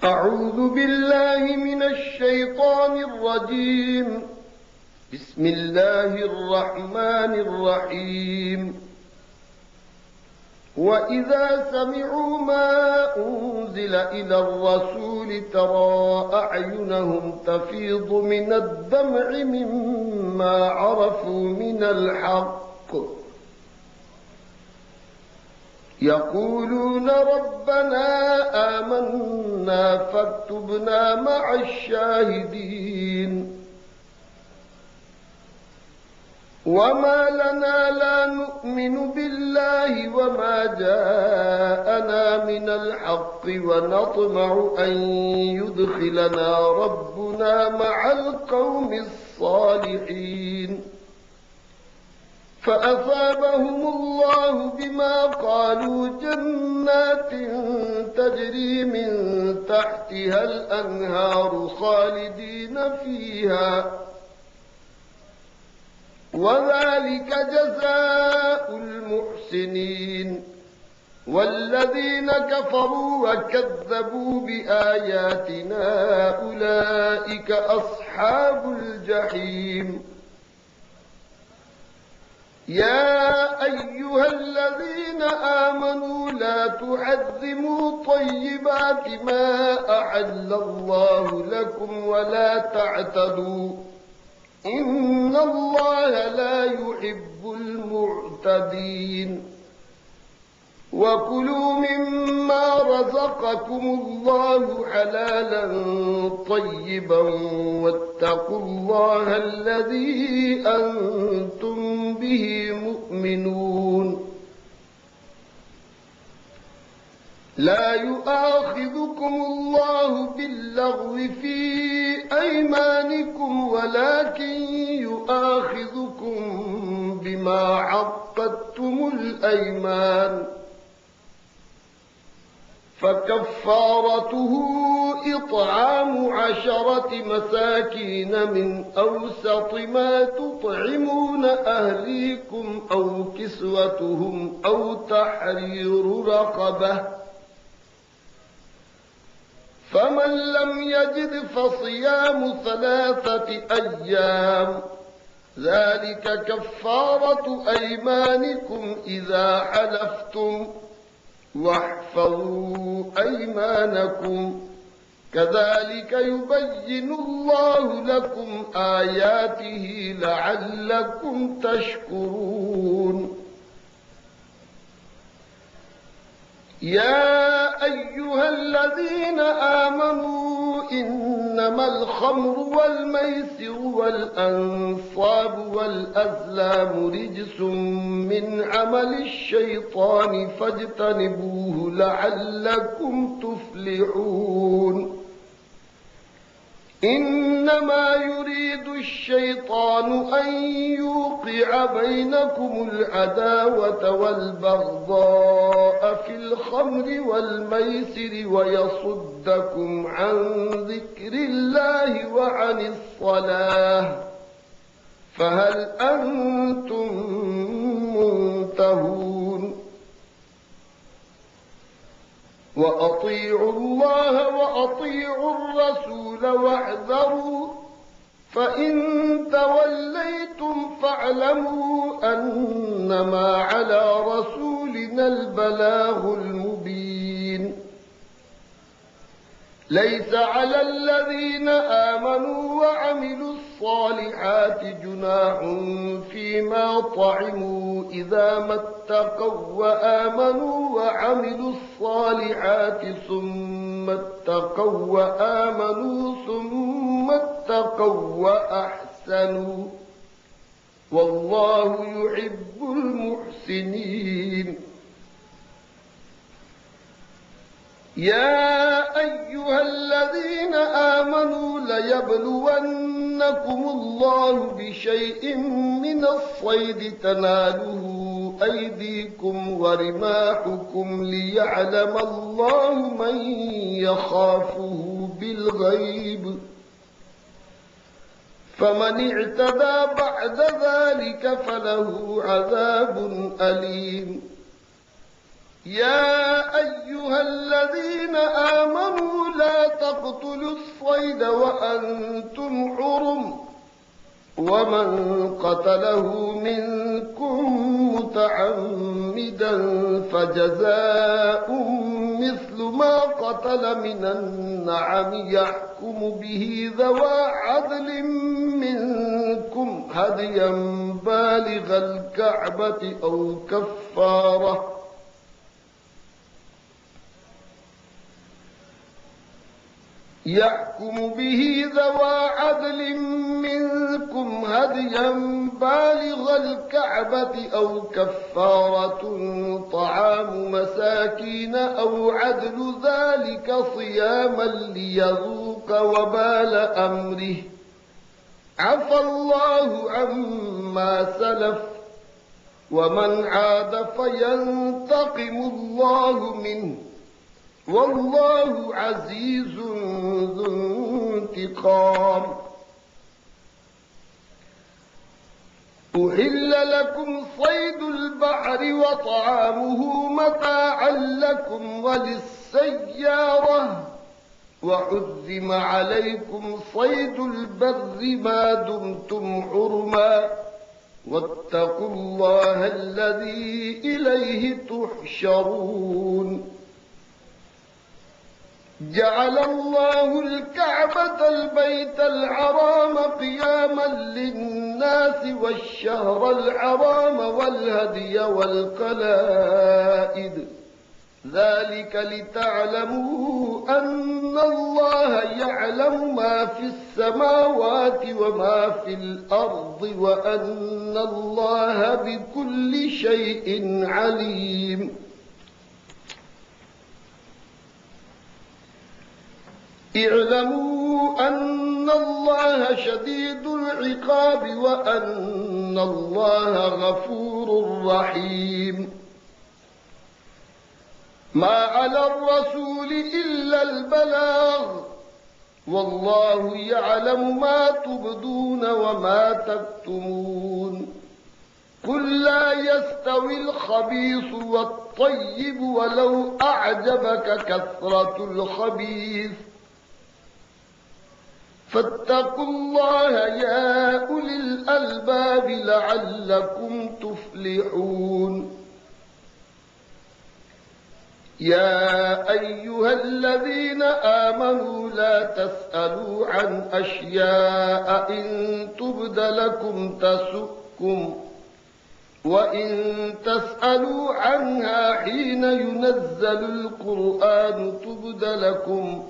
أعوذ بالله من الشيطان الرجيم. بسم الله الرحمن الرحيم. وإذا سمعوا ما أنزل إلى الرسول ترى أعينهم تفيض من الدمع مما عرفوا من الحق يقولون ربنا آمنا فاكتبنا مع الشاهدين. وما لنا لا نؤمن بالله وما جاءنا من الحق ونطمع أن يدخلنا ربنا مع القوم الصالحين. فأثابهم الله بما قالوا جنات تجري من تحتها الأنهار خالدين فيها وذلك جزاء المحسنين. والذين كفروا وكذبوا بآياتنا أولئك أصحاب الجحيم. يا أيها الذين آمنوا لا تحرموا طيبات ما أحل الله لكم ولا تعتدوا إن الله لا يحب المعتدين. وكلوا مما رزقكم الله حلالا طيبا واتقوا الله الذي أنتم به مؤمنون. لا يؤاخذكم الله باللغو في أيمانكم ولكن يؤاخذكم بما عقدتم الأيمان. فكفارته إطعام 10 مساكين من أوسط ما تطعمون أهليكم أو كسوتهم أو تحرير رقبة. فمن لم يجد فصيام 3 أيام ذلك كفارة أيمانكم إذا حلفتم واحفظوا أيمانكم كذلك يبين الله لكم آياته لعلكم تشكرون. يا أيها الذين آمنوا إنما الخمر والميسر والأنصاب والأزلام رجس من عمل الشيطان فاجتنبوه لعلكم تفلحون. إنما يريد الشيطان أن يوقع بينكم العداوة والبغضاء في الخمر والميسر ويصدكم عن ذكر الله وعن الصلاة فهل أنتم منتهون. وأطيعوا الله وأطيعوا الرسول واحذروا فإن توليتم فاعلموا أنما على رسولنا البلاغ المبين. ليس على الذين آمنوا وعملوا الصالحات جناح فيما طعموا إذا ما اتقوا وآمنوا وعملوا الصالحات ثم اتقوا وآمنوا ثم اتقوا وأحسنوا والله يحب المحسنين. يا أيها الذين آمنوا ليبلونكم الله بشيء من الصيد تناله أيديكم ورماحكم ليعلم الله من يخافه بالغيب فمن اعتدى بعد ذلك فله عذاب أليم. يا أيها الذين آمنوا لا تقتلوا الصيد وأنتم حرم ومن قتله منكم متعمدا فجزاء مثل ما قتل من النعم يحكم به ذوى عدل منكم هديا بالغ الكعبة أو كفارة طعام مساكين أو عدل ذلك صياما ليذوق وبال أمره عفى الله عما سلف ومن عاد فينتقم الله منه والله عزيز ذو انتقام. أحل لكم صيد البحر وطعامه متاعا لكم وللسيارة وحرم عليكم صيد البر ما دمتم حرما واتقوا الله الذي إليه تحشرون. جعل الله الكعبة البيت الحرام قياما للناس والشهر الحرام والهدي والقلائد ذلك لتعلموا أن الله يعلم ما في السماوات وما في الأرض وأن الله بكل شيء عليم. اعلموا أن الله شديد العقاب وأن الله غفور رحيم. ما على الرسول إلا البلاغ والله يعلم ما تبدون وما تكتمون. قل لا يستوي الخبيث والطيب ولو أعجبك كثرة الخبيث فاتقوا الله يا أولي الألباب لعلكم تفلحون. يا أيها الذين آمنوا لا تسألوا عن أشياء إن تبد لكم تسؤكم وإن تسألوا عنها حين ينزل القرآن تبد لكم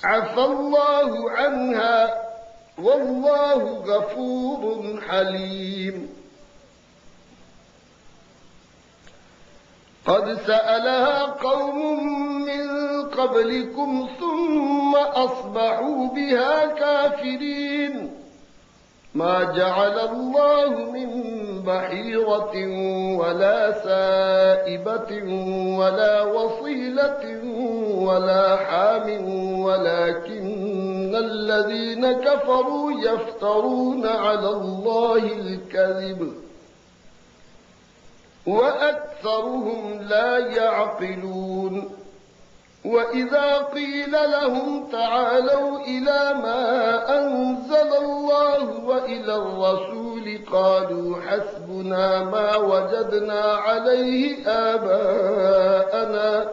عفى الله عنها والله غفور حليم. قد سألها قوم من قبلكم ثم أصبحوا بها كافرين. ما جعل الله من بحيرة ولا سائبة ولا وصيلة ولا حام ولكن الذين كفروا يفترون على الله الكذب وأكثرهم لا يعقلون. وإذا قيل لهم تعالوا إلى ما أنزل الله وإلى الرسول قالوا حسبنا ما وجدنا عليه آباءنا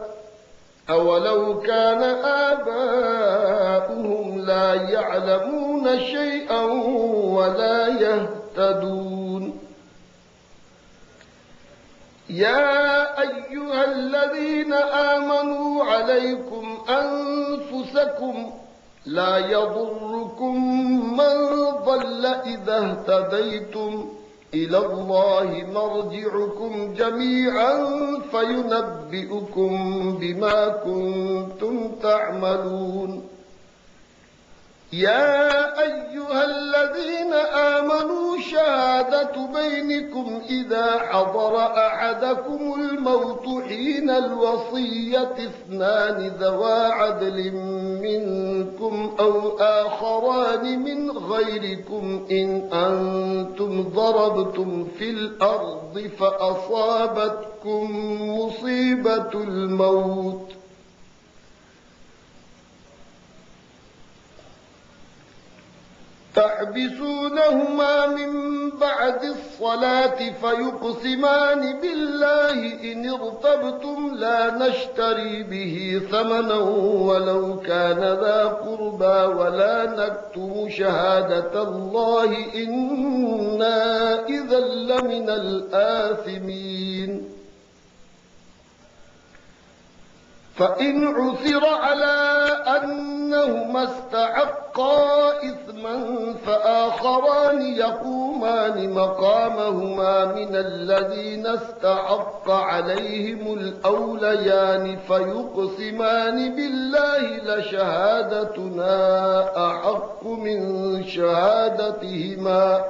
أولو كان آباؤهم لا يعلمون شيئا ولا يهتدون. يا أيها الذين آمنوا عليكم أنفسكم لا يضركم من ضل إذا اهتديتم إلى الله مرجعكم جميعا فينبئكم بما كنتم تعملون. يا أيها الذين آمنوا شهادة بينكم إذا حضر أحدكم الموت حين الوصية اثنان ذوى عدل منكم أو آخران من غيركم إن أنتم ضربتم في الأرض تحبسونهما من بعد الصلاة فيقسمان بالله إن ارتبتم لا نشتري به ثمنا ولو كان ذا قربى ولا نكتم شهادة الله إنا إذا لمن الآثمين فإن عثر على أنهما استحقا إثما فآخران يقومان مقامهما من الذين استحق عليهم الأوليان فيقسمان بالله لشهادتنا أحق من شهادتهما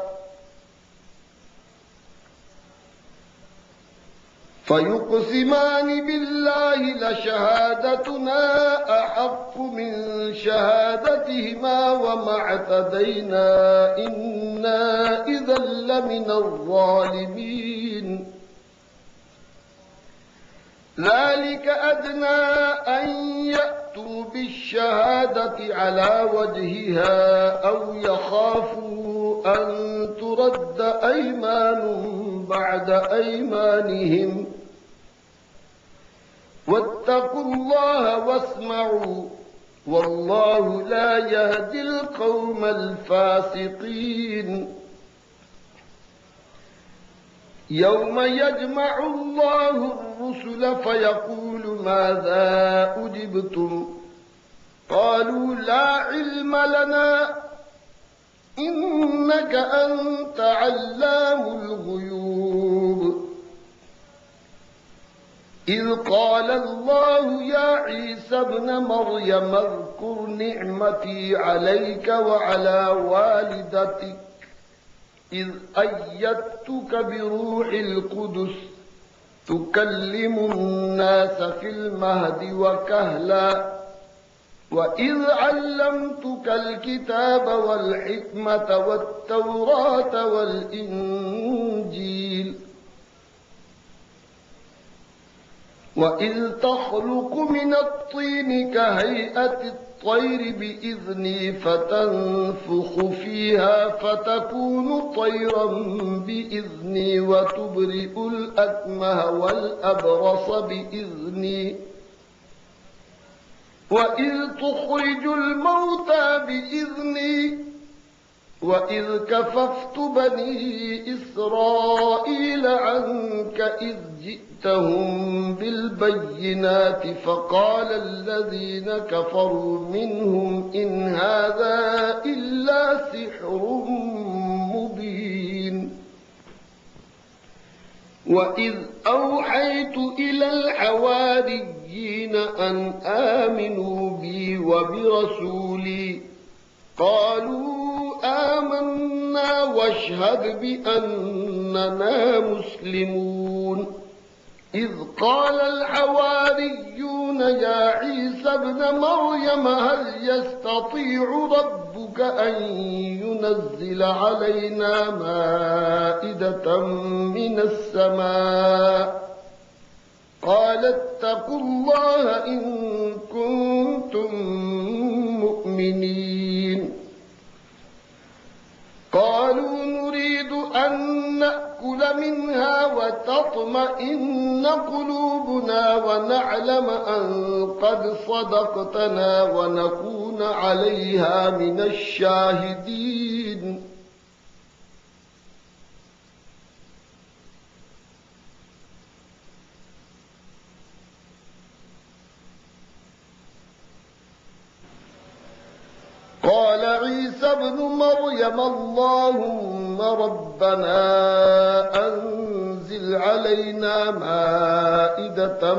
أحق من شهادتهما وما اعتدينا إنا إذا لمن الظالمين ذلك أدنى أن يأتوا بالشهادة على وجهها أو يخافوا أن ترد أيمان بعد أيمانهم واتقوا الله واسمعوا والله لا يهدي القوم الفاسقين يوم يجمع الله الرسل فيقول ماذا أجبتم قالوا لا علم لنا إنك أنت علام الغيوب إذ قال الله يا عيسى ابن مريم اذكر نعمتي عليك وعلى والدتك إذ أيدتك بروح القدس تكلم الناس في المهد وكهلا وإذ علمتك الكتاب والحكمة والتوراة والإنجيل وإذ تخلق من الطين كهيئة الطير بإذني فتنفخ فيها فتكون طيرا بإذني وتبرئ الأكمه والأبرص بإذني وإذ تخرج الموتى بإذني وإذ كففت بني إسرائيل عنك إذ جئتهم بالبينات فقال الذين كفروا منهم إن هذا إلا سحر مبين وإذ أوحيت إلى الحواريين أن آمنوا بي وبرسولي قالوا آمنا واشهد بأننا مسلمون إذ قال الحواريون يا عيسى ابن مريم هل يستطيع ربك أن ينزل علينا مائدة من السماء قال اتقوا الله إن كنتم مؤمنين قالوا نريد أن نأكل منها وتطمئن قلوبنا ونعلم أن قد صدقتنا ونكون عليها من الشاهدين قال عيسى ابن مريم اللهم ربنا أنزل علينا مائدة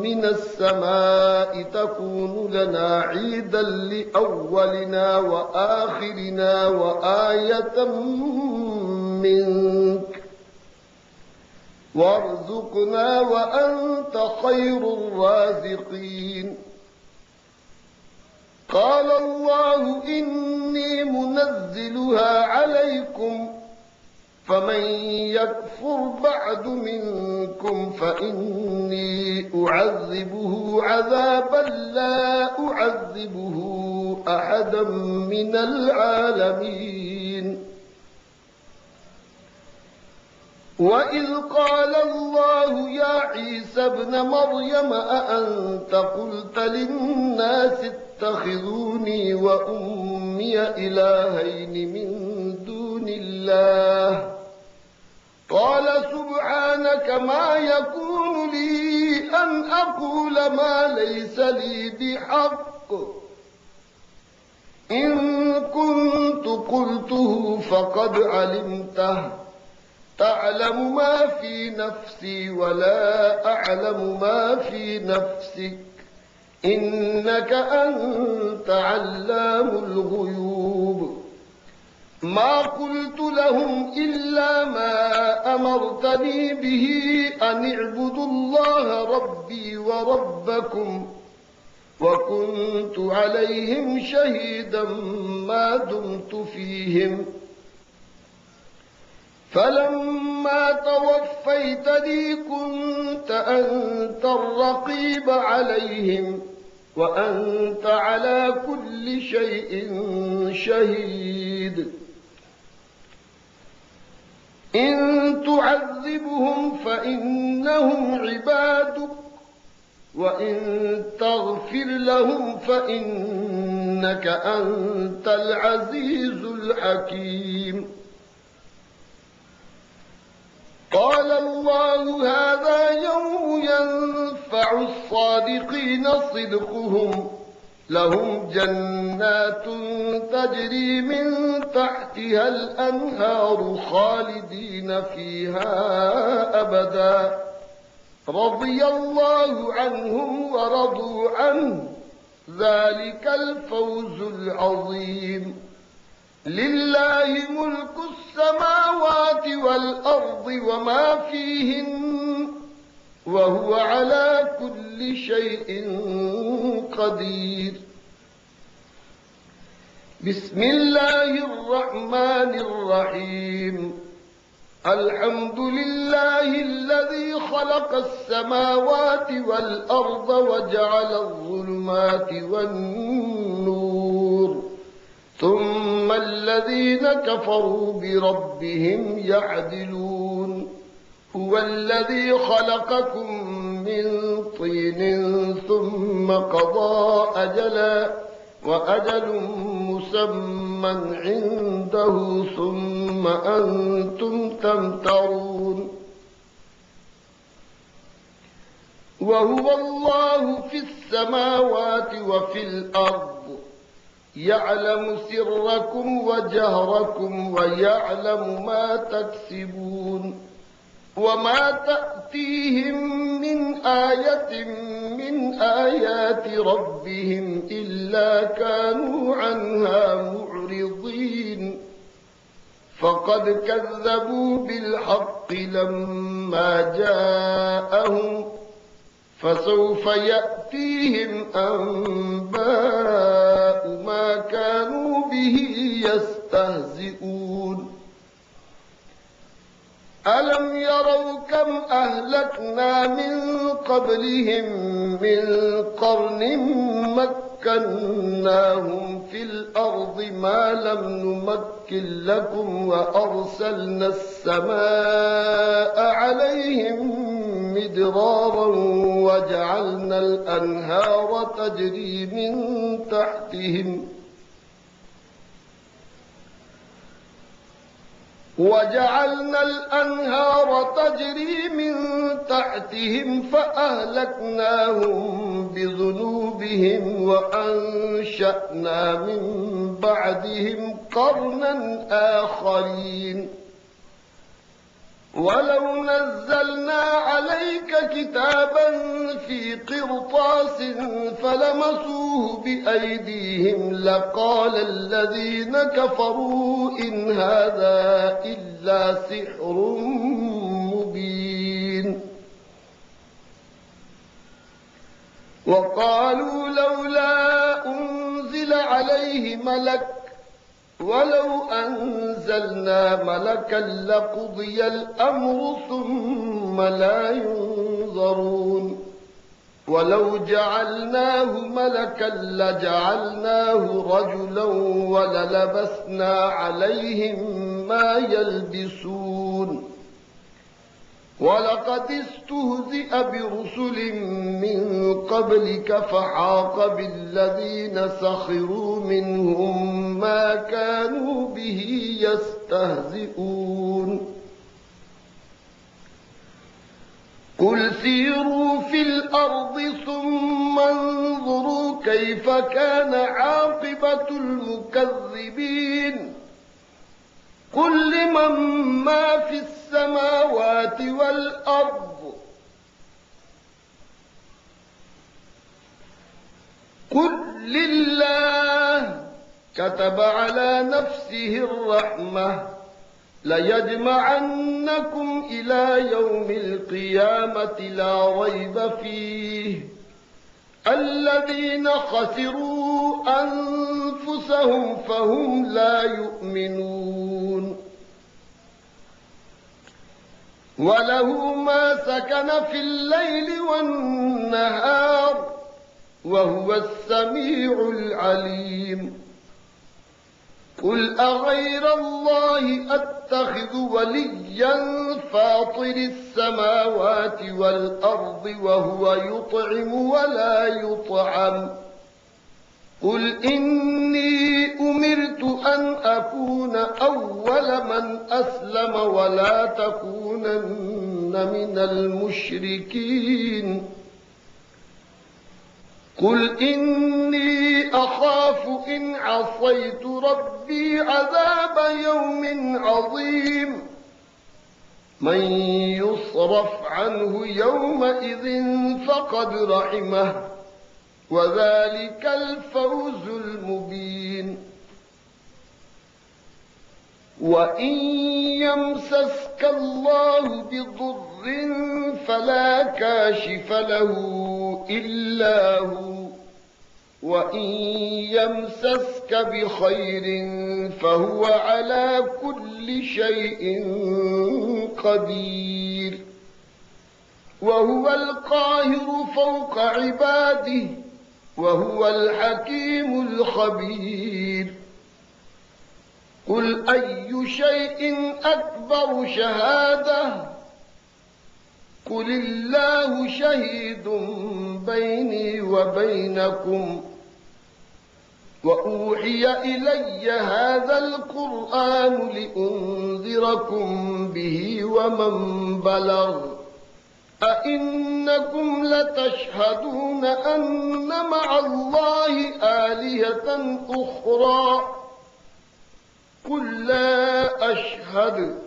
من السماء تكون لنا عيدا لأولنا وآخرنا وآية منك وارزقنا وأنت خير الرازقين قال الله إني منزلها عليكم فمن يكفر بعد منكم فإني أعذبه عذابا لا أعذبه أحدا من العالمين وإذ قال الله يا عيسى ابن مريم أأنت قلت للناس اتخذوني وأمي إلهين من دون الله قال سبحانك ما يكون لي أن أقول ما ليس لي بحق إن كنت قلته فقد علمته تعلم ما في نفسي ولا أعلم ما في نفسك إنك أنت علام الغيوب ما قلت لهم إلا ما أمرتني به أن اعبدوا الله ربي وربكم وكنت عليهم شهيدا ما دمت فيهم فلما توفيتني كنت أنت الرقيب عليهم وأنت على كل شيء شهيد إن تعذبهم فإنهم عبادك وإن تغفر لهم فإنك أنت العزيز الحكيم قال الله هذا يوم ينفع الصادقين صدقهم لهم جنات تجري من تحتها الأنهار خالدين فيها أبدا رضي الله عنهم ورضوا عنه ذلك الفوز العظيم لله ملك السماوات والأرض وما فيهن وهو على كل شيء قدير بسم الله الرحمن الرحيم الحمد لله الذي خلق السماوات والأرض وجعل الظلمات والنور ثم الذين كفروا بربهم يعدلون هو الذي خلقكم من طين ثم قضى أجلا وأجل مسمى عنده ثم أنتم تمترون وهو الله في السماوات وفي الأرض يعلم سركم وجهركم ويعلم ما تكسبون وما تأتيهم من آية من آيات ربهم إلا كانوا عنها معرضين فقد كذبوا بالحق لما جاءهم فسوف يأتيهم أنباء ما كانوا به يستهزئون ألم يروا كم أهلكنا من قبلهم من قرن مكناهم في الأرض ما لم نمكن لكم وأرسلنا السماء عليهم مدرارا وجعلنا الأنهار تجري من تحتهم فأهلكناهم بذنوبهم وأنشأنا من بعدهم قرنا آخرين ولو نزلنا عليك كتابا في قرطاس فلمسوه بأيديهم لقال الذين كفروا إن هذا إلا سحر مبين وقالوا لولا أنزل عليه ملك ولو أنزلنا ملكا لقضي الأمر ثم لا ينظرون ولو جعلناه ملكا لجعلناه رجلا وللبسنا عليهم ما يلبسون ولقد استهزئ برسل من قبلك فحاق بالذين سخروا منهم ما كانوا به يستهزئون قل سيروا في الأرض ثم انظروا كيف كان عاقبة المكذبين قل لمن ما في السماوات والأرض قل لله كتب على نفسه الرحمة ليجمعنكم إلى يوم القيامة لا ريب فيه الذين خسروا أنفسهم فهم لا يؤمنون وله ما سكن في الليل والنهار وهو السميع العليم قل أغير الله أتخذ وليا فاطر السماوات والأرض وهو يطعم ولا يطعم قل إني أمرت أن أكون أول من أسلم ولا تكونن من المشركين قل إني أخاف إن عصيت ربي عذاب يوم عظيم من يصرف عنه يومئذ فقد رحمه وذلك الفوز المبين وإن يمسسك الله بضر فلا كاشف له إلا هو وإن يمسسك بخير فهو على كل شيء قدير وهو القاهر فوق عباده وهو الحكيم الخبير قل أي شيء أكبر شهادة قل الله شهيد بيني وبينكم وأوحي إلي هذا القرآن لأنذركم به ومن بلغ أئنكم لتشهدون أن مع الله آلهة أخرى قل لا أشهد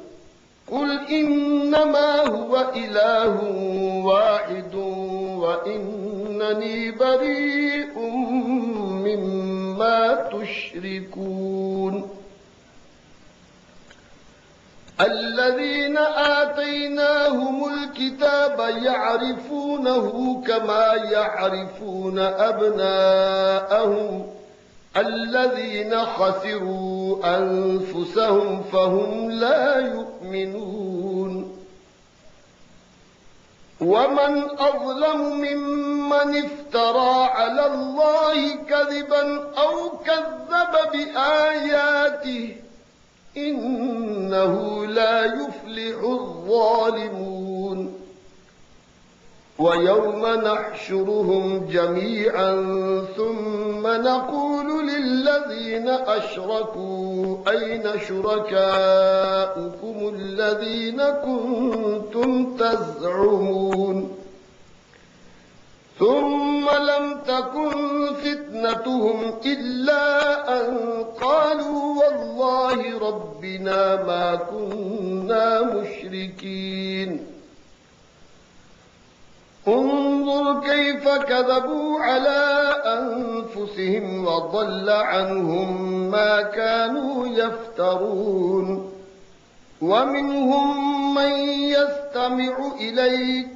قل إنما هو إله واحد وإنني بريء مما تشركون الذين آتيناهم الكتاب يعرفونه كما يعرفون أبناءهم الذين خسروا أنفسهم فهم لا يؤمنون ومن أظلم ممن افترى على الله كذبا أو كذب بآياته إنه لا يفلح الظالمون ويوم نحشرهم جميعا ثم نقول للذين أشركوا أين شركاؤكم الذين كنتم تزعمون ثم لم تكن فتنتهم إلا أن قالوا والله ربنا ما كنا مشركين انظر كيف كذبوا على أنفسهم وضل عنهم ما كانوا يفترون ومنهم من يستمع إليك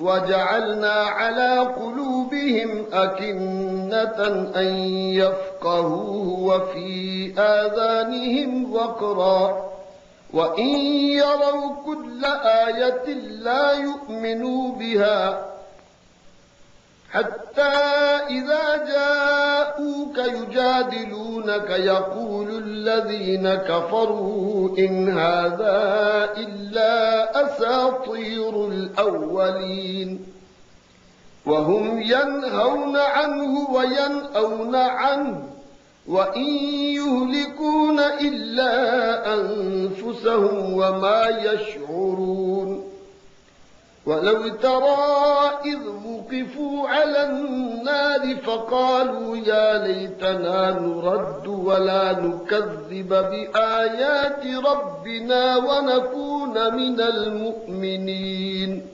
وجعلنا على قلوبهم أكنة أن يفقهوه وفي آذانهم وقرا وإن يروا كل آية لا يؤمنوا بها حتى إذا جاءوك يجادلونك يقول الذين كفروا إن هذا إلا أساطير الأولين وهم ينهون عنه وينأون عنه وإن يهلكون إلا أنفسهم وما يشعرون ولو ترى إذ وقفوا على النار فقالوا يا ليتنا نرد ولا نكذب بآيات ربنا ونكون من المؤمنين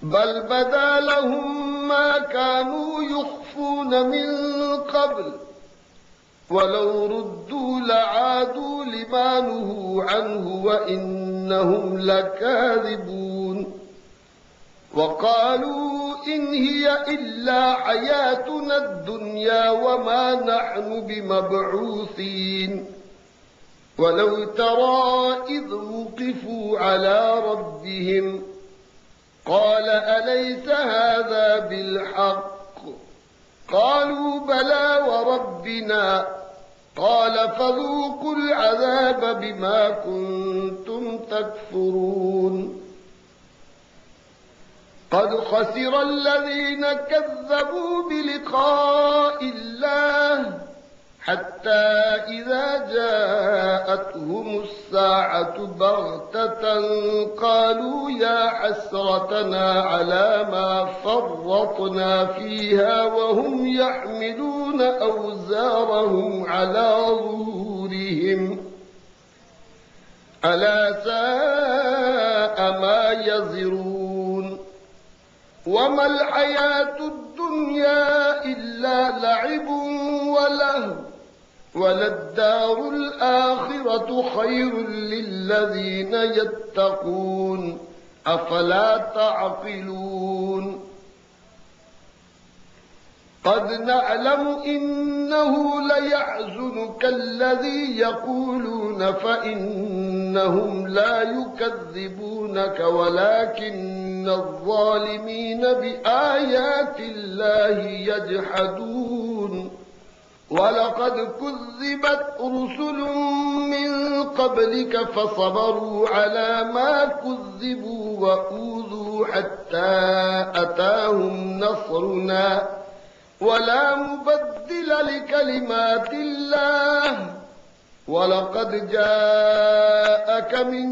بل بدا لهم ما كانوا يخفون من قبل ولو ردوا لعادوا لما نهوا عنه وإنهم لكاذبون وقالوا إن هي إلا حياتنا الدنيا وما نحن بمبعوثين ولو ترى إذ وقفوا على ربهم قال أليس هذا بالحق قالوا بلى وربنا قال فذوقوا العذاب بما كنتم تكفرون قد خسر الذين كذبوا بلقاء الله حتى إذا جاءتهم الساعة بغتة قالوا يا حسرتنا على ما فرطنا فيها وهم يحملون أوزارهم على ظهورهم ألا ساء ما يزرون وما الحياة الدنيا إلا لعب ولهو وللدار الآخرة خير للذين يتقون أفلا تعقلون قد نعلم إنه ليحزنك الذي يقولون فإنهم لا يكذبونك ولكن الظالمين بآيات الله يجحدون ولقد كذبت رسل من قبلك فصبروا على ما كذبوا وأوذوا حتى أتاهم نصرنا ولا مبدل لكلمات الله ولقد جاءك من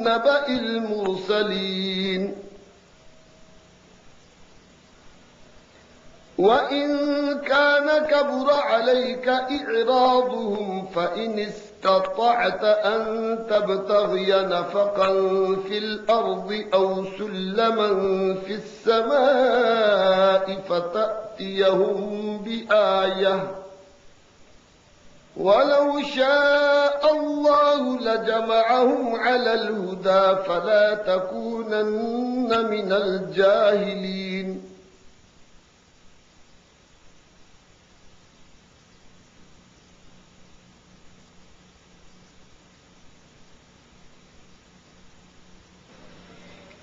نبأ المرسلين وإن كان كبر عليك إعراضهم فإن استطعت أن تبتغي نفقا في الأرض أو سلما في السماء فتأتيهم بآية ولو شاء الله لجمعهم على الهدى فلا تكونن من الجاهلين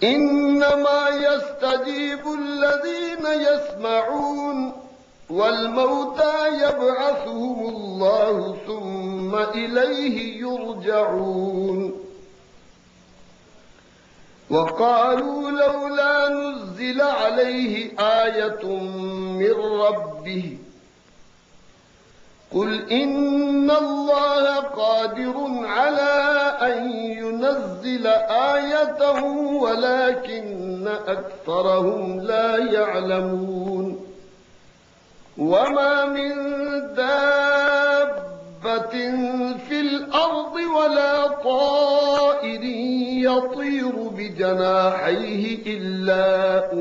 إنما يستجيب الذين يسمعون والموتى يبعثهم الله ثم إليه يرجعون وقالوا لولا نزل عليه آية من ربه قل إن الله قادر على أن ينزل آية ولكن أكثرهم لا يعلمون وما من دابة في الأرض ولا طائر يطير بجناحيه إلا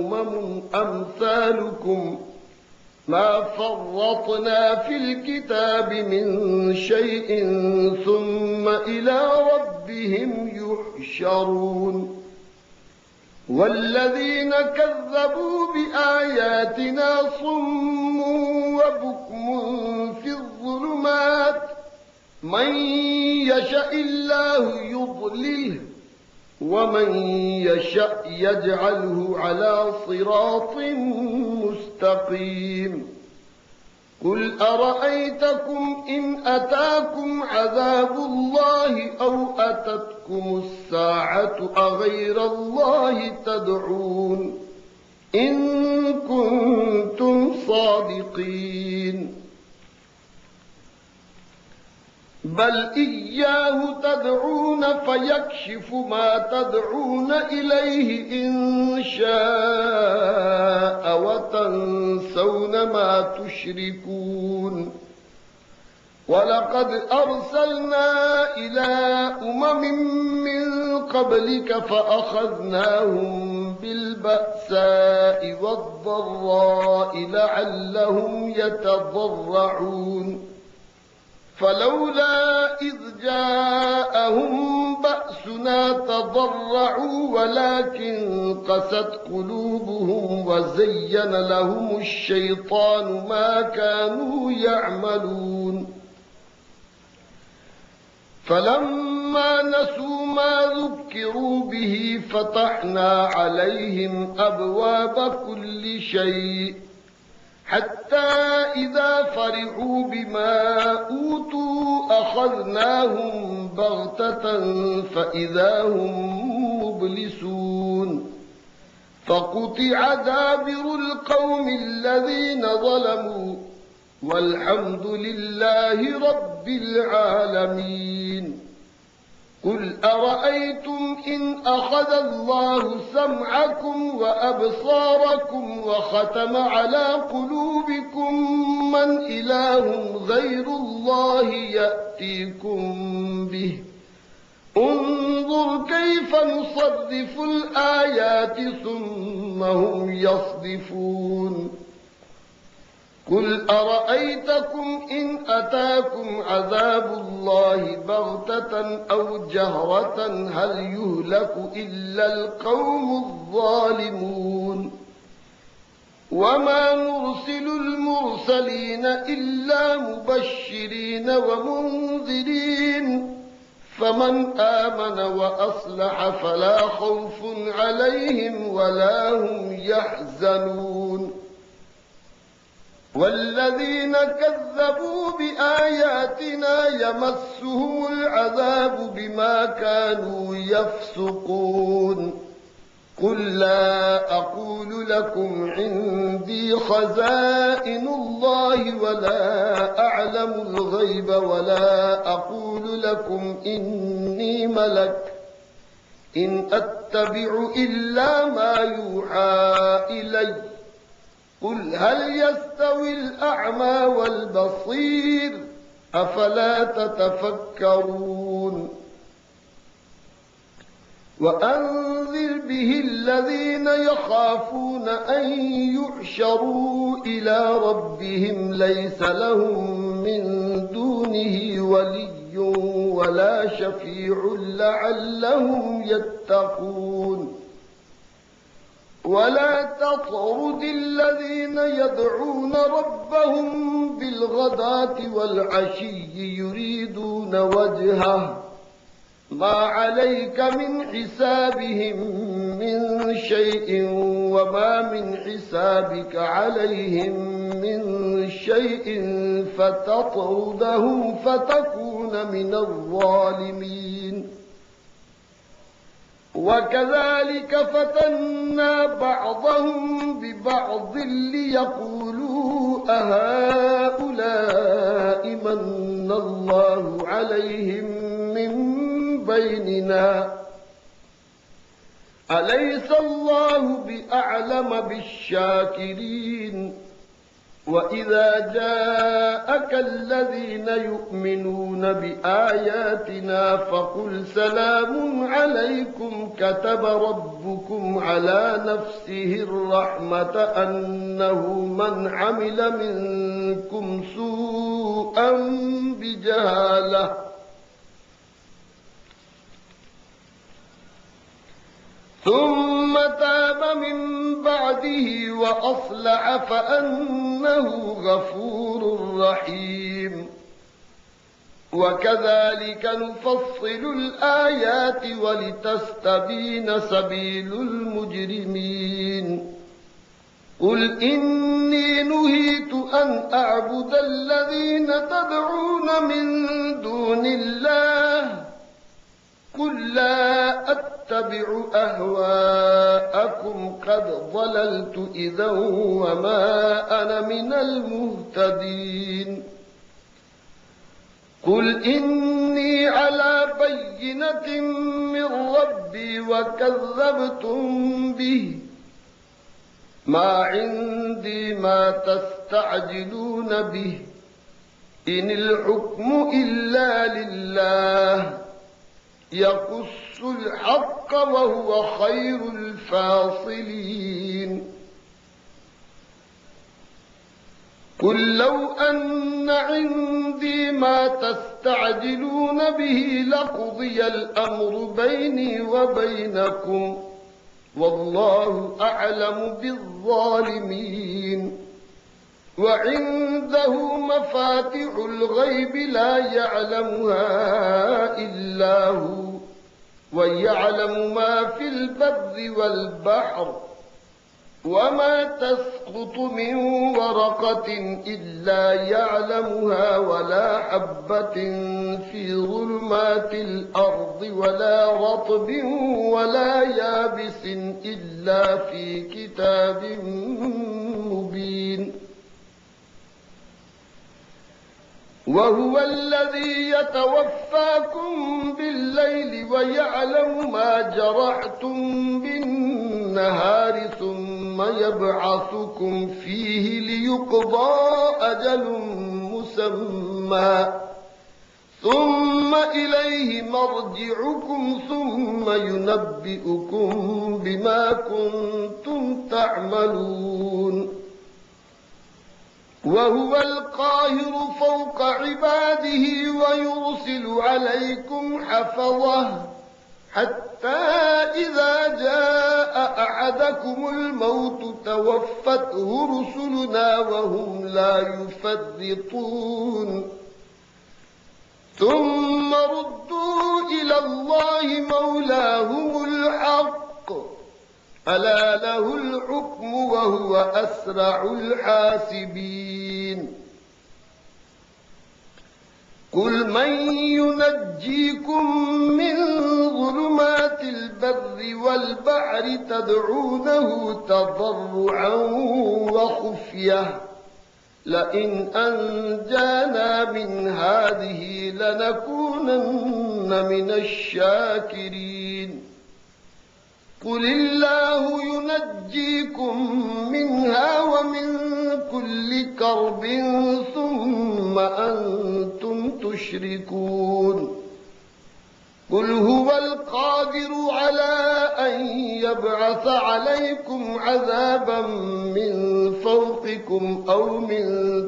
أمثالكم ما فرطنا في الكتاب من شيء ثم إلى ربهم يحشرون والذين كذبوا بآياتنا صم وبكم في الظلمات من يشاء الله يضلله ومن يشأ يجعله على صراط مستقيم قل أرأيتكم إن أتاكم عذاب الله أو أتتكم الساعة أغير الله تدعون إن كنتم صادقين بل إياه تدعون فيكشف ما تدعون إليه إن شاء وتنسون ما تشركون ولقد أرسلنا إلى من قبلك فأخذناهم بالبأساء والضراء لعلهم يتضرعون فلولا إذ جاءهم بأسنا تضرعوا ولكن قست قلوبهم وزين لهم الشيطان ما كانوا يعملون فلما نسوا ما ذكروا به فتحنا عليهم أبواب كل شيء حتى إذا فرحوا بما أوتوا أخذناهم بغتة فإذا هم مبلسون فقطع دابر القوم الذين ظلموا والحمد لله رب العالمين قل أرأيتم إن أخذ الله سمعكم وأبصاركم وختم على قلوبكم من إله غير الله يأتيكم به انظر كيف نصرف الآيات ثم هم يصدفون قل أرأيتكم إن أتاكم عذاب الله بغتة أو جهرة هل يهلك إلا القوم الظالمون وما نرسل المرسلين إلا مبشرين ومنذرين فمن آمن وأصلح فلا خوف عليهم ولا هم يحزنون والذين كذبوا بآياتنا يمسهم العذاب بما كانوا يفسقون قل لا أقول لكم عندي خزائن الله ولا أعلم الغيب ولا أقول لكم إني ملك إن أتبع إلا ما يوحى إلي قل هل يستوي الأعمى والبصير أفلا تتفكرون وأنذر به الذين يخافون أن يحشروا إلى ربهم ليس لهم من دونه ولي ولا شفيع لعلهم يتقون ولا تطرد الذين يدعون ربهم بالغداة والعشي يريدون وجهه ما عليك من حسابهم من شيء وما من حسابك عليهم من شيء فتطردهم فتكون من الظالمين وكذلك فتنا بعضهم ببعض ليقولوا أهؤلاء من الله عليهم من بيننا أليس الله بأعلم بالشاكرين وإذا جاءك الذين يؤمنون بآياتنا فقل سلام عليكم كتب ربكم على نفسه الرحمة أنه من عمل منكم سوءا بجهالة ثم تاب من بعده وأصلح فأنه غفور رحيم وكذلك نفصل الآيات ولتستبين سبيل المجرمين قل إني نهيت أن أعبد الذين تدعون من دون الله قل لا أتبع أهواءكم قد ضللت إذا وما أنا من المهتدين قل إني على بينة من ربي وكذبتم به ما عندي ما تستعجلون به إن الحكم إلا لله يقص الحق وهو خير الفاصلين قل لو أن عندي ما تستعجلون به لقضي الأمر بيني وبينكم والله أعلم بالظالمين وعنده مفاتح الغيب لا يعلمها إلا هو ويعلم ما في البر والبحر وما تسقط من ورقة إلا يعلمها ولا حبة في ظلمات الأرض ولا رطب ولا يابس إلا في كتاب مبين وهو الذي يتوفاكم بالليل ويعلم ما جرحتم بالنهار ثم يبعثكم فيه ليقضى أجل مسمى ثم إليه مرجعكم ثم ينبئكم بما كنتم تعملون وهو القاهر فوق عباده ويرسل عليكم حفظه حتى إذا جاء أحدكم الموت توفته رسلنا وهم لا يفرطون ثم ردوا إلى الله مولاهم الحق ألا له الحكم وهو أسرع الحاسبين قل من ينجيكم من ظلمات البر والبحر تدعونه تضرعا وخفية لئن أنجانا من هذه لنكونن من الشاكرين قل الله ينجيكم منها ومن كل كرب ثم أنتم تشركون قل هو القادر على أن يبعث عليكم عذابا من فوقكم أو من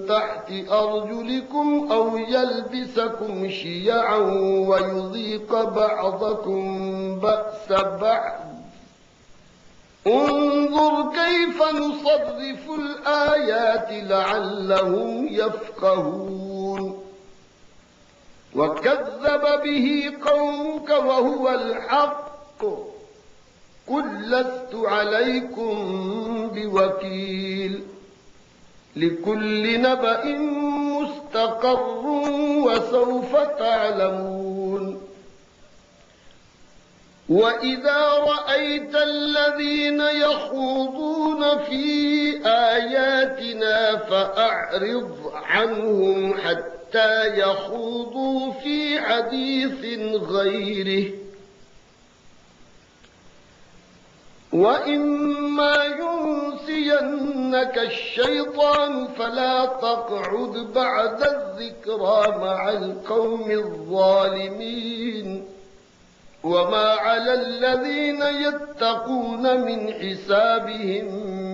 تحت أرجلكم أو يلبسكم شيعا ويذيق بعضكم بأس بعض انظر كيف نصرف الآيات لعلهم يفقهون وكذب به قومك وهو الحق قل لست عليكم بوكيل لكل نبأ مستقر وسوف تعلمون وإذا رأيت الذين يخوضون في آياتنا فأعرض عنهم حتى يخوضوا في حديث غيره وإما ينسينك الشيطان فلا تقعد بعد الذكرى مع القوم الظالمين وما على الذين يتقون من حسابهم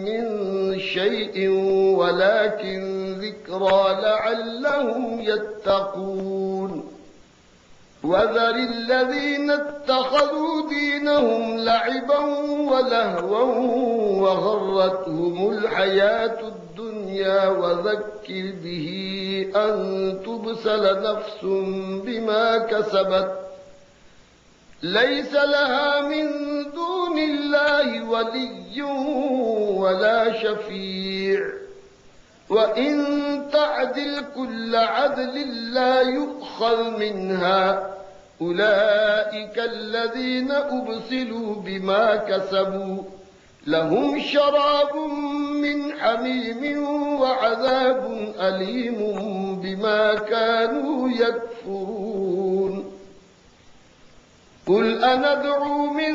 من شيء ولكن ذكرى لعلهم يتقون وذر الذين اتخذوا دينهم لعبا ولهوا وغرتهم الحياة الدنيا وذكر به أن تبسل نفس بما كسبت ليس لها من دون الله ولي ولا شفيع وإن تعدل كل عدل لا يؤخذ منها أولئك الذين أبسلوا بما كسبوا لهم شراب من حميم وعذاب أليم بما كانوا يكفرون قل أندعو من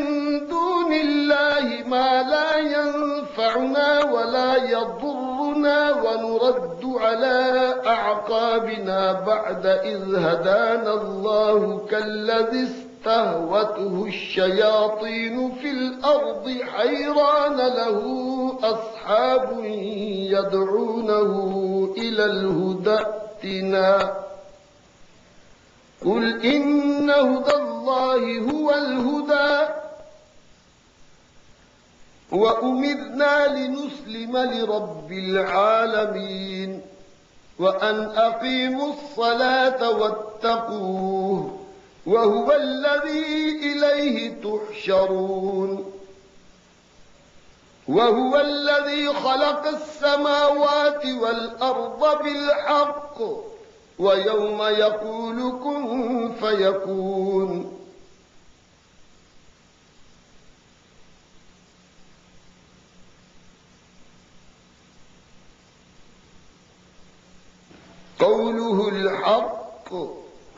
دون الله ما لا ينفعنا ولا يضرنا ونرد على أعقابنا بعد إذ هدانا الله كالذي استهوته الشياطين في الأرض حيران له أصحاب يدعونه إلى الهدى ائتنا قل إن هدى الله هو الهدى وأمرنا لنسلم لرب العالمين وأن أقيموا الصلاة واتقوه وهو الذي إليه تحشرون وهو الذي خلق السماوات والأرض بالحق ويوم يقول كن فيكون قوله الحق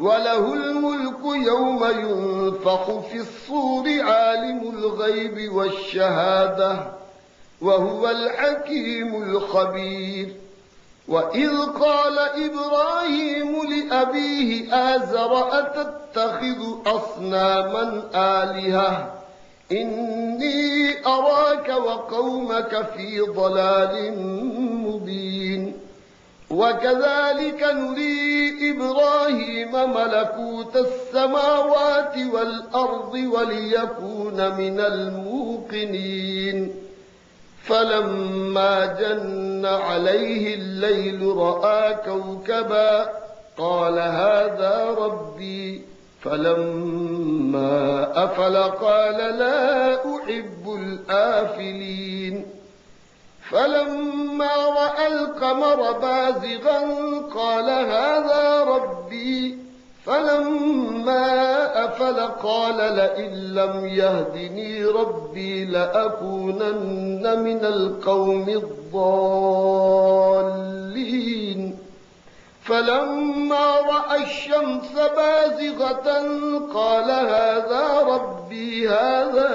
وله الملك يوم ينفخ في الصور عالم الغيب والشهادة وهو الحكيم الخبير وإذ قال إبراهيم لأبيه آزر أتتخذ أصناما آلهة إني أراك وقومك في ضلال مبين وكذلك نري إبراهيم ملكوت السماوات والأرض وليكون من الموقنين فلما جن عليه الليل رأى كوكبا قال هذا ربي فلما أفل قال لا أحب الآفلين فلما رأى القمر بازغا قال هذا ربي فلما أفل قال لئن لم يهدني ربي لأكونن من القوم الضالين فلما رأى الشمس بازغة قال هذا ربي هذا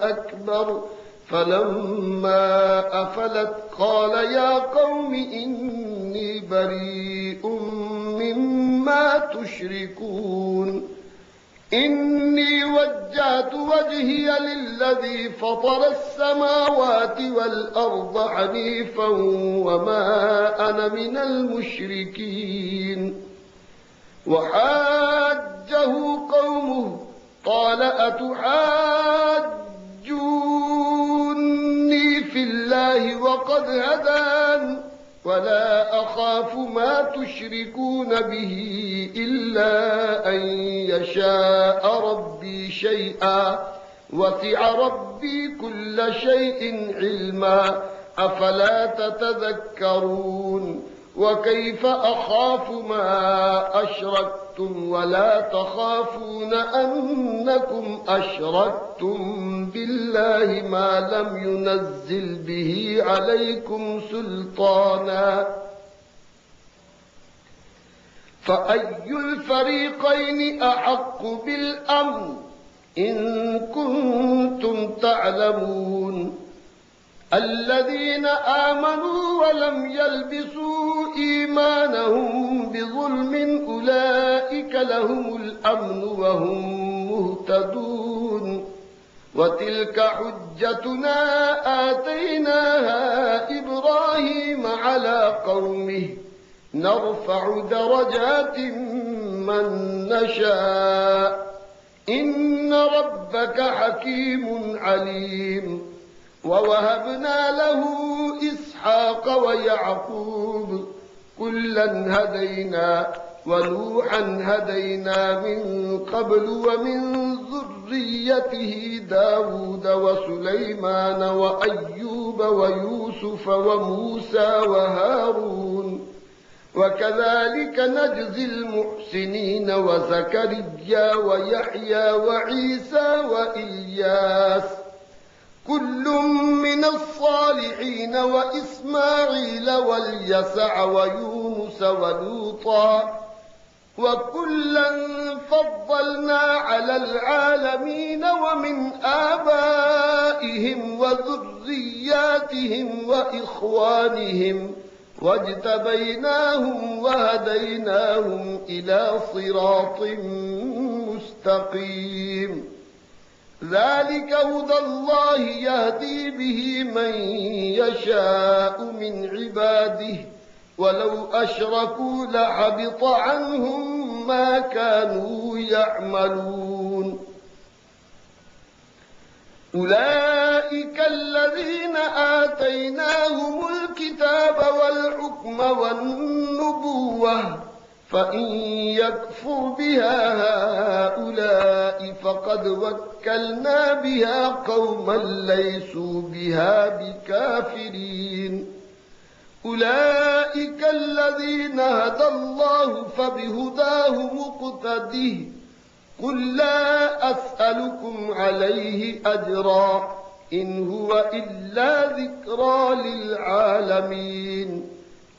أكبر فلما أفلت قال يا قوم إني بريء مما تشركون إني وجهت وجهي للذي فطر السماوات والأرض حنيفا وما أنا من المشركين وحاجه قومه قال أتحاجوني في الله وقد هدان ولا أخاف ما تشركون به إلا أن يشاء ربي شيئا وسع ربي كل شيء علما أفلا تتذكرون وكيف أخاف ما أشركتم ولا تخافون أنكم أشركتم بالله ما لم ينزل به عليكم سلطانا فأي الفريقين أحق بالأمن إن كنتم تعلمون الذين آمنوا ولم يلبسوا إيمانهم بظلم أولئك لهم الأمن وهم مهتدون وتلك حجتنا آتيناها إبراهيم على قومه نرفع درجات من نشاء إن ربك حكيم عليم ووهبنا له إسحاق ويعقوب كلا هدينا ونوحا هدينا من قبل ومن ذريته داود وسليمان وأيوب ويوسف وموسى وهارون وكذلك نجزي المحسنين وزكريا ويحيى وعيسى وإلياس كل من الصالحين وإسماعيل واليسع ويونس ولوطا وكلا فضلنا على العالمين ومن آبائهم وذرياتهم وإخوانهم واجتبيناهم وهديناهم إلى صراط مستقيم ذلك هدى الله يهدي به من يشاء من عباده ولو أشركوا لحبط عنهم ما كانوا يعملون أولئك الذين آتيناهم الكتاب والحكم والنبوة فإن يكفر بها هؤلاء فقد وكلنا بها قوما ليسوا بها بكافرين أولئك الذين هدى الله فبهداه مقتده قل لا أسألكم عليه أجرا إن هو إلا ذكرى للعالمين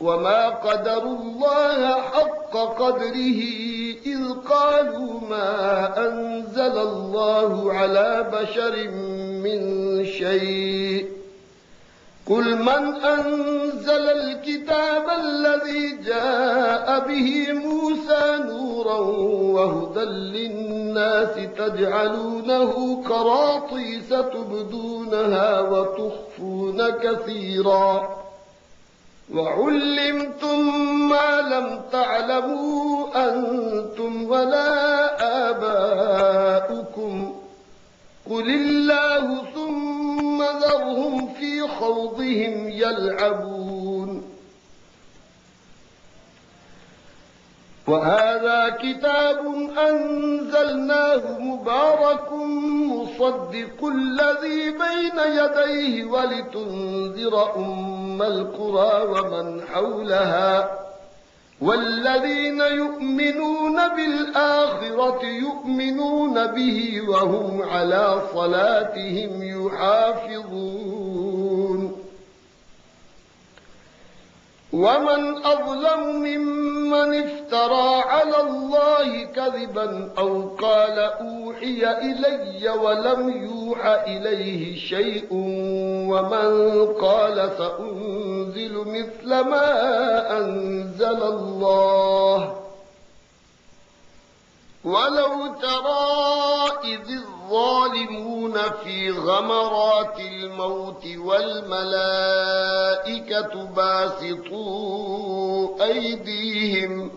وما قدروا الله حق قدره إذ قالوا ما أنزل الله على بشر من شيء قل من أنزل الكتاب الذي جاء به موسى نورا وهدى للناس تجعلونه قراطيس تبدونها وتخفون كثيرا وعلمتم ما لم تعلموا أنتم ولا آباؤكم قل الله ثم ذرهم في خوضهم يلعبون وهذا كتاب أنزلناه مبارك مصدق الذي بين يديه ولتنذر أم القرى ومن حولها والذين يؤمنون بالآخرة يؤمنون به وهم على صلاتهم يحافظون ومن أظلم ممن افترى على الله كذبا أو قال أوحي إلي ولم يوح إليه شيء ومن قال سأنزل مثل ما أنزل الله ولو ترى إذ الظالمون في غمرات الموت والملائكة باسطوا أيديهم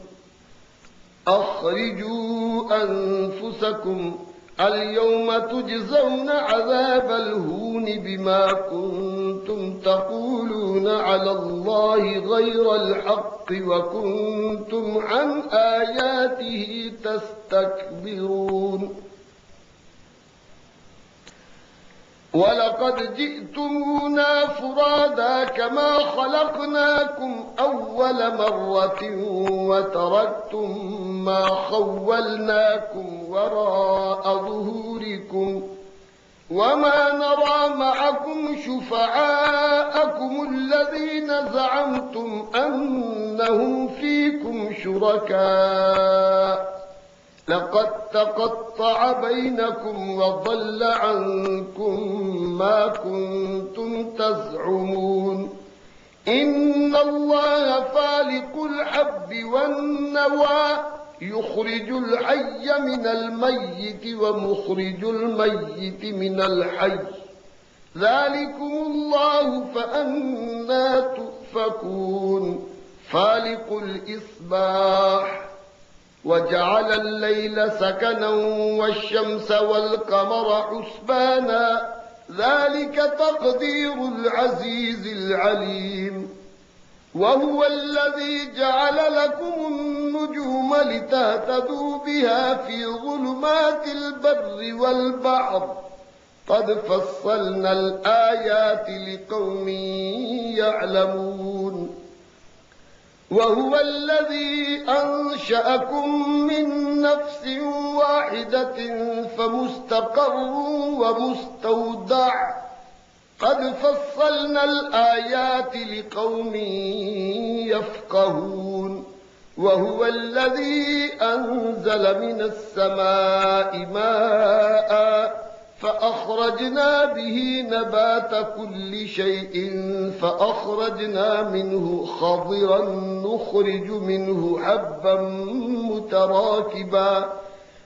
أخرجوا أنفسكم اليوم تجزون عذاب الهون بما كنتم تقولون على الله غير الحق وكنتم عن آياته تستكبرون ولقد جئتمونا فرادا كما خلقناكم أول مرة وتركتم ما خولناكم وراء ظهوركم وما نرى معكم شفعاءكم الذين زعمتم أنهم فيكم شركاء لقد تقطع بينكم وضل عنكم ما كنتم تزعمون إن الله فالق الحب والنوى يخرج الحي من الميت ومخرج الميت من الحي ذلكم الله فأنى تؤفكون فالق الإصباح وجعل الليل سكنا والشمس والقمر حسبانا ذلك تقدير العزيز العليم وهو الذي جعل لكم النجوم لتهتدوا بها في ظلمات البر والبحر قد فصلنا الآيات لقوم يعلمون وهو الذي أنشأكم من نفس واحدة فمستقر ومستودع قد فصلنا الآيات لقوم يفقهون وهو الذي أنزل من السماء ماء فأخرجنا به نبات كل شيء فأخرجنا منه خضرا نخرج منه حبا متراكبا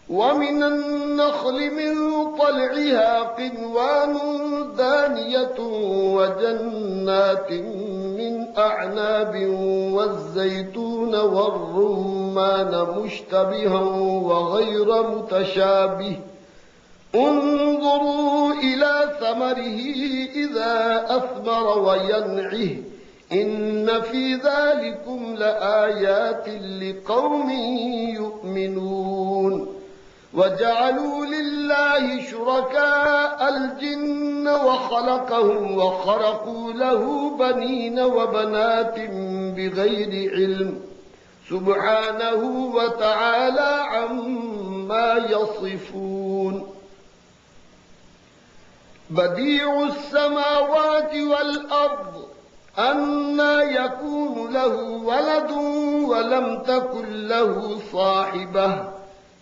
ومن النخل من طلعها قنوان دانية وجنات من أعناب والزيتون والرمان مشتبها وغير متشابه انظروا إلى ثمره إذا أثمر وينعه إن في ذلكم لآيات لقوم يؤمنون وجعلوا لله شركاء الجن وخلقهم وخرقوا له بنين وبنات بغير علم سبحانه وتعالى عما يصفون بديع السماوات والأرض أنى يكون له ولد ولم تكن له صاحبة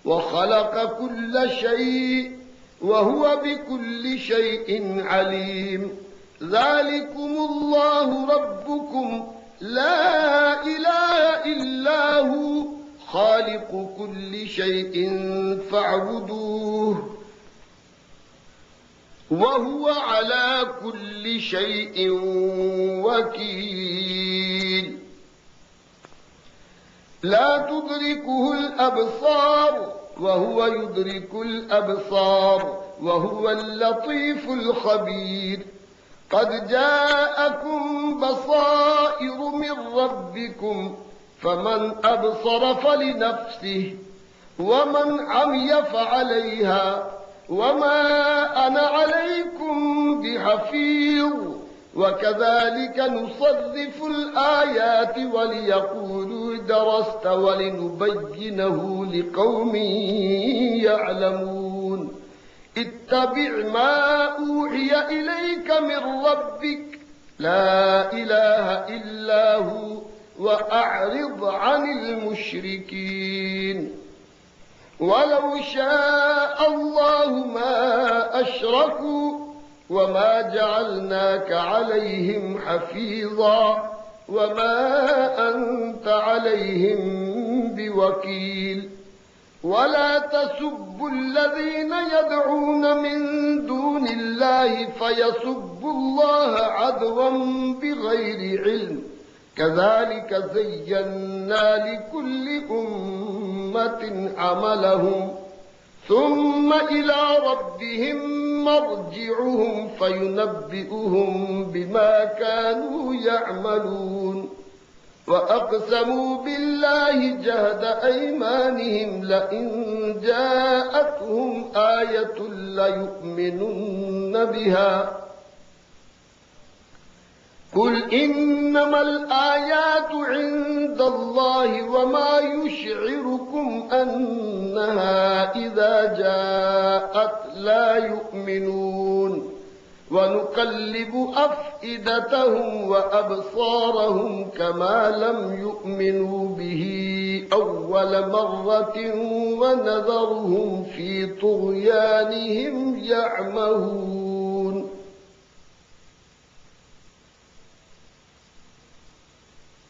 وخلق كل شيء وهو بكل شيء عليم ذلكم الله ربكم لا إله إلا هو خالق كل شيء فاعبدوه وهو على كل شيء وكيل لا تدركه الأبصار وهو يدرك الأبصار وهو اللطيف الخبير قد جاءكم بصائر من ربكم فمن أبصر فلنفسه ومن عمي فعليها وما أنا عليكم بحفيظ وكذلك نصرف الآيات وليقولوا درست ولنبينه لقوم يعلمون اتبع ما أوحي إليك من ربك لا إله إلا هو وأعرض عن المشركين ولو شاء الله ما أشركوا وما جعلناك عليهم حفيظا وما أنت عليهم بوكيل ولا تسبوا الذين يدعون من دون الله فيسبوا الله عدوا بغير علم كذلك زينا لكل أمة عملهم ثم إلى ربهم مرجعهم فينبئهم بما كانوا يعملون وأقسموا بالله جهد أيمانهم لئن جاءتهم آية ليؤمنن بها قل إنما الآيات عند الله وما يشعركم أنها إذا جاءت لا يؤمنون ونقلب أفئدتهم وأبصارهم كما لم يؤمنوا به أول مرة ونذرهم في طغيانهم يعمهون